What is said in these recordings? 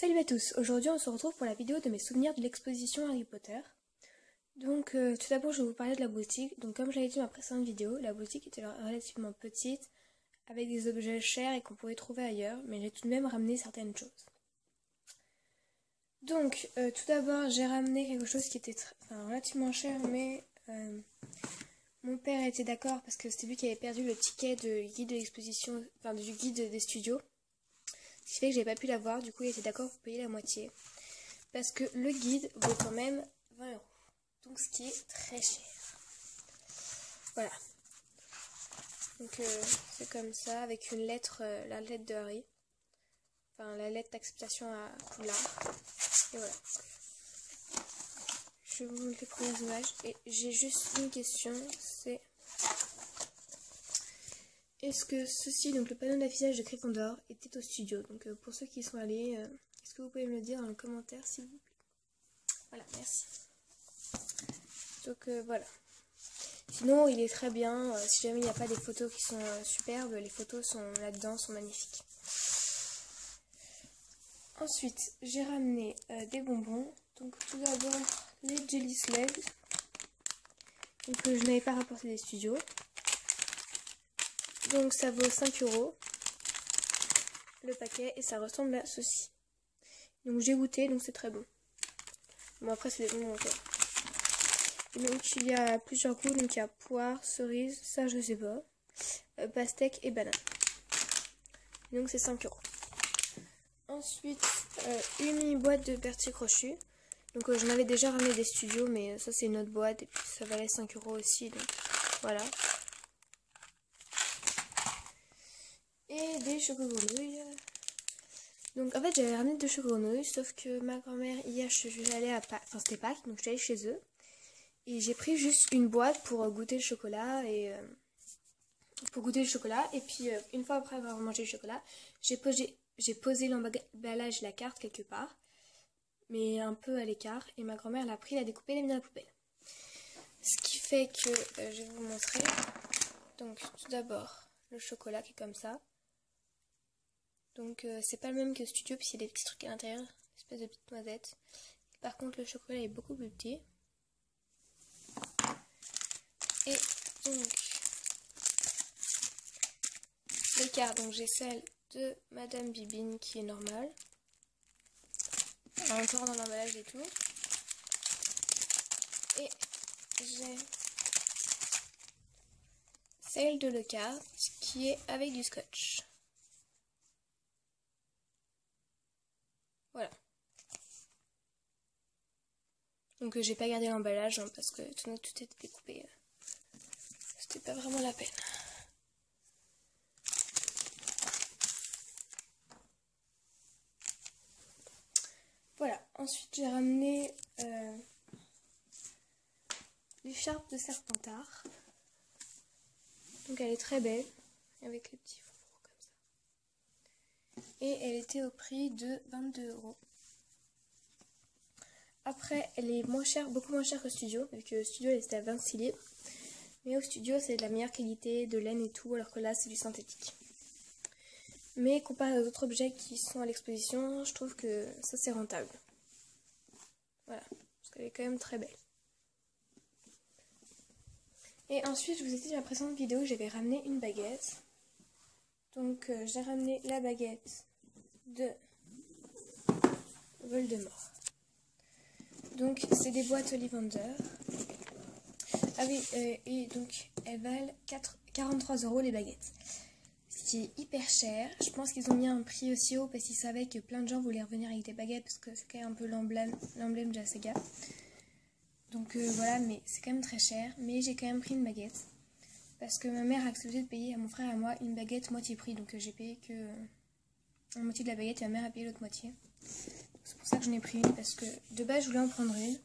Salut à tous, aujourd'hui on se retrouve pour la vidéo de mes souvenirs de l'exposition Harry Potter. Donc tout d'abord je vais vous parler de la boutique. Donc comme j'avais dit dans ma précédente vidéo, la boutique était relativement petite, avec des objets chers et qu'on pouvait trouver ailleurs, mais j'ai tout de même ramené certaines choses. Donc tout d'abord j'ai ramené quelque chose qui était relativement cher, mais mon père était d'accord parce que c'était lui qui avait perdu le ticket de guide de l'exposition, du guide des studios. Ce qui fait que j'ai pas pu l'avoir, du coup il était d'accord pour payer la moitié. Parce que le guide vaut quand même 20 €. Donc ce qui est très cher. Voilà. Donc c'est comme ça, avec une lettre, la lettre de Harry. Enfin la lettre d'acceptation à Poudlard. Et voilà. Je vous montre les premières images. Et j'ai juste une question, c'est... Est-ce que ceci, donc le panneau d'affichage de Gryffondor, était au studio? Donc pour ceux qui y sont allés, est-ce que vous pouvez me le dire dans le commentaire s'il vous plaît? Voilà, merci. Donc voilà. Sinon il est très bien, si jamais il n'y a pas des photos qui sont superbes, les photos sont là-dedans, sont magnifiques. Ensuite j'ai ramené des bonbons. Donc tout d'abord les Jelly Slugs. Donc je n'avais pas rapporté des studios. Donc ça vaut 5 € le paquet et ça ressemble à ceci. Donc j'ai goûté, donc c'est très bon. Bon après c'est des bonbons encore. Donc il y a plusieurs goûts, donc il y a poire, cerise, ça je sais pas, pastèque et banane. Donc c'est 5 €. Ensuite une mini boîte de Berthier Crochu. Donc j'en avais déjà ramené des studios, mais ça c'est une autre boîte et puis ça valait 5 € aussi, donc voilà. Et des choco-grenouilles. Donc en fait j'avais ramené 2 choco-grenouilles, sauf que ma grand-mère hier je suis allée à Pâques, enfin c'était Pâques, donc je suis allée chez eux. Et j'ai pris juste une boîte pour goûter le chocolat et puis une fois après avoir mangé le chocolat, j'ai posé l'emballage et la carte quelque part, mais un peu à l'écart, et ma grand-mère l'a pris, l'a découpé et l'a mis dans la poubelle. Ce qui fait que je vais vous montrer. Donc tout d'abord le chocolat qui est comme ça. Donc c'est pas le même que le studio puisqu'il y a des petits trucs à l'intérieur, espèce de petites noisettes. Par contre le chocolat est beaucoup plus petit. Et donc les cartes, donc j'ai celle de Madame Bibine qui est normale, encore dans l'emballage et tout. Et j'ai celle de Lecard qui est avec du scotch. Voilà. Donc j'ai pas gardé l'emballage hein, parce que tout était découpé. C'était pas vraiment la peine. Voilà, ensuite j'ai ramené l'écharpe de Serpentard. Donc elle est très belle, avec les petits fourreaux comme ça. Et elle était au prix de 22 €. Après, elle est moins chère, beaucoup moins chère que Studio, vu que Studio elle était à 26 livres. Mais au Studio c'est de la meilleure qualité, de laine et tout, alors que là c'est du synthétique. Mais comparé aux autres objets qui sont à l'exposition, je trouve que ça c'est rentable. Voilà, parce qu'elle est quand même très belle. Et ensuite, je vous ai dit dans la précédente vidéo, j'avais ramené une baguette. Donc j'ai ramené la baguette de Voldemort. Donc c'est des boîtes Ollivander. Ah oui, et donc elles valent 43 € les baguettes. Ce qui est hyper cher. Je pense qu'ils ont mis un prix aussi haut parce qu'ils savaient que plein de gens voulaient revenir avec des baguettes parce que c'est quand même un peu l'emblème de la saga. Donc voilà, mais c'est quand même très cher. Mais j'ai quand même pris une baguette. Parce que ma mère a accepté de payer à mon frère et à moi une baguette moitié prix. Donc j'ai payé que la moitié de la baguette et ma mère a payé l'autre moitié. C'est pour ça que j'en ai pris une. Parce que de base je voulais en prendre une.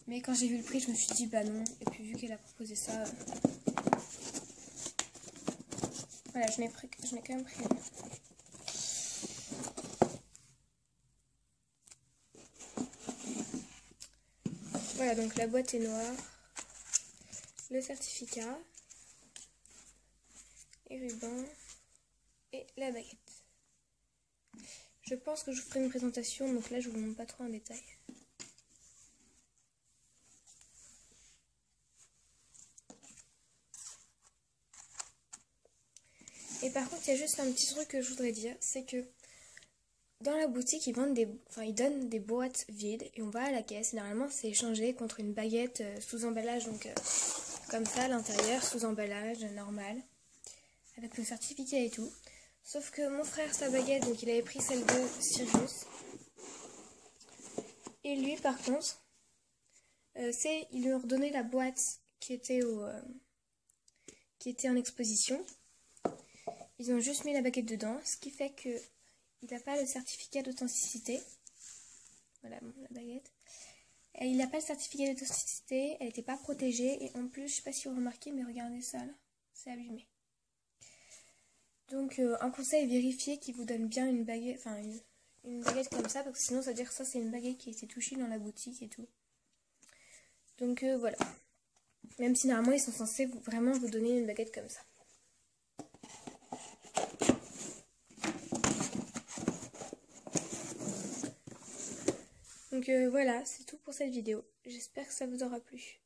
Mais quand j'ai vu le prix je me suis dit bah non. Et puis vu qu'elle a proposé ça... Voilà, je n'ai quand même pris une. Voilà, donc la boîte est noire. Le certificat. Les rubans. Et la baguette. Je pense que je vous ferai une présentation, donc là je vous montre pas trop en détail. Et par contre, il y a juste un petit truc que je voudrais dire, c'est que dans la boutique, ils donnent des boîtes vides et on va à la caisse. Et normalement, c'est échangé contre une baguette sous emballage, donc comme ça à l'intérieur, sous emballage normal, avec le certificat et tout. Sauf que mon frère, sa baguette, donc il avait pris celle de Sirius. Et lui, par contre, il lui a redonné la boîte qui était en exposition. Ils ont juste mis la baguette dedans, ce qui fait que il n'a pas le certificat d'authenticité. Voilà la baguette. Et il n'a pas le certificat d'authenticité, elle n'était pas protégée. Et en plus, je sais pas si vous remarquez, mais regardez ça là, c'est abîmé. Donc un conseil, vérifiez qu'il vous donne bien une baguette, une baguette comme ça, parce que sinon ça veut dire que ça c'est une baguette qui a été touchée dans la boutique et tout. Donc voilà. Même si normalement ils sont censés vraiment vous donner une baguette comme ça. Donc voilà, c'est tout pour cette vidéo. J'espère que ça vous aura plu.